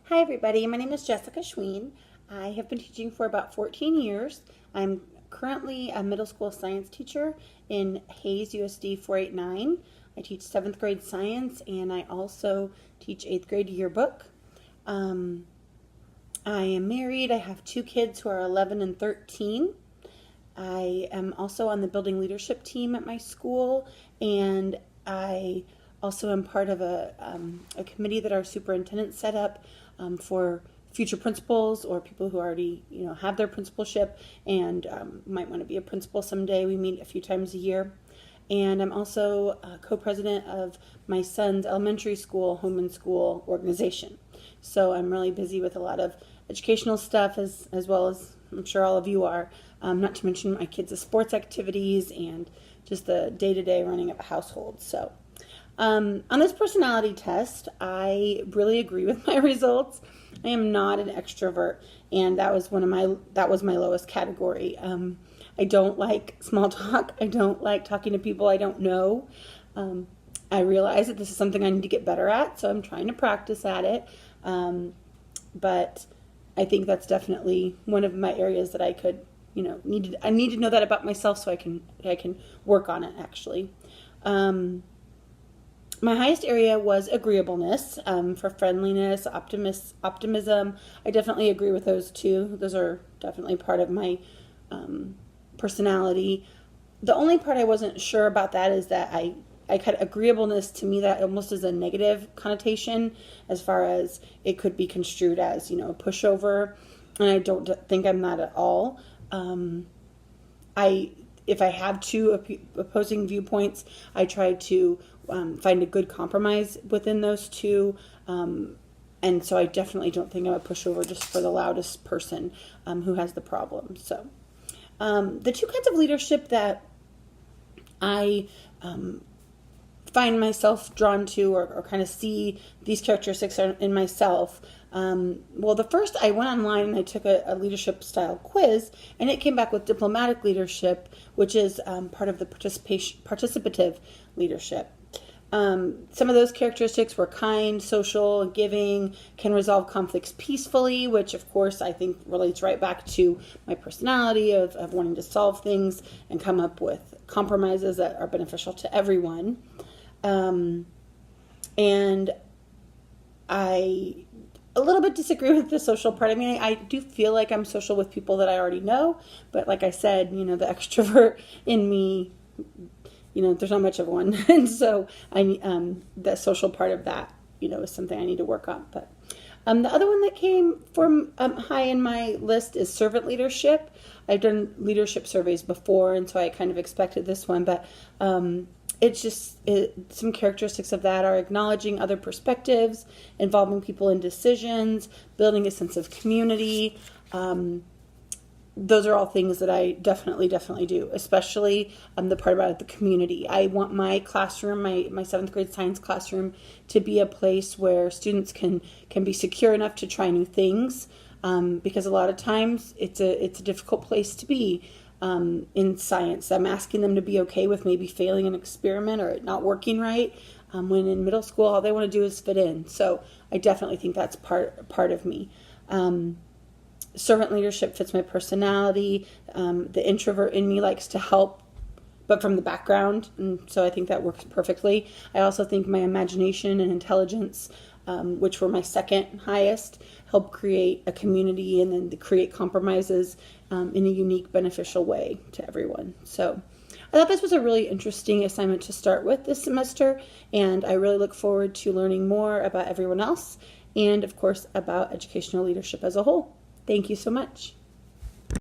Hi everybody, my name is Jessica Schween. I have been teaching for about 14 years. I'm currently a middle school science teacher in Hayes USD 489. I teach 7th grade science and I also teach 8th grade yearbook. I am married. I have 2 kids who are 11 and 13. I am also on the building leadership team at my school, and I also am part of a committee that our superintendent set up for future principals or people who already have their principalship and might want to be a principal someday. We meet a few times a year. And I'm also co-president of my son's elementary school, home and school organization. So I'm really busy with a lot of educational stuff as well as I'm sure all of you are, not to mention my kids' sports activities and just the day-to-day running of a household. So on this personality test, I really agree with my results. I am not an extrovert, and that was my lowest category. I don't like small talk. I don't like talking to people I don't know. I realize that this is something I need to get better at, so I'm trying to practice at it. But I think that's definitely one of my areas that I could, I need to know that about myself so I can work on it actually. My highest area was agreeableness, for friendliness, optimism. I definitely agree with those two. Those are definitely part of my personality. The only part I wasn't sure about that is that I kind of agreeableness, to me, that almost is a negative connotation as far as it could be construed as, a pushover. And I don't think I'm that at all. If I have two opposing viewpoints, I try to find a good compromise within those two. And so I definitely don't think I'm a pushover just for the loudest person who has the problem. So the two kinds of leadership that I find myself drawn to or kind of see these characteristics in myself. Well, the first, I went online and I took a leadership style quiz, and it came back with diplomatic leadership, which is part of the participative leadership. Some of those characteristics were kind, social, giving, can resolve conflicts peacefully, which of course I think relates right back to my personality of wanting to solve things and come up with compromises that are beneficial to everyone. And I a little bit disagree with the social part. I mean, I do feel like I'm social with people that I already know, but like I said, the extrovert in me, there's not much of one. And so the social part of that, is something I need to work on. But the other one that came from high in my list is servant leadership. I've done leadership surveys before, and so I kind of expected this one, but it's just some characteristics of that are acknowledging other perspectives, involving people in decisions, building a sense of community. Those are all things that I definitely do, especially the part about the community. I want my classroom, my 7th grade science classroom, to be a place where students can be secure enough to try new things, because a lot of times it's a difficult place to be in science. I'm asking them to be okay with maybe failing an experiment or it not working right, when in middle school all they want to do is fit in. So I definitely think that's part of me. Servant leadership fits my personality. The introvert in me likes to help, but from the background, and so I think that works perfectly. I also think my imagination and intelligence, which were my second highest, help create a community and then create compromises in a unique, beneficial way to everyone. So I thought this was a really interesting assignment to start with this semester, and I really look forward to learning more about everyone else and, of course, about educational leadership as a whole. Thank you so much.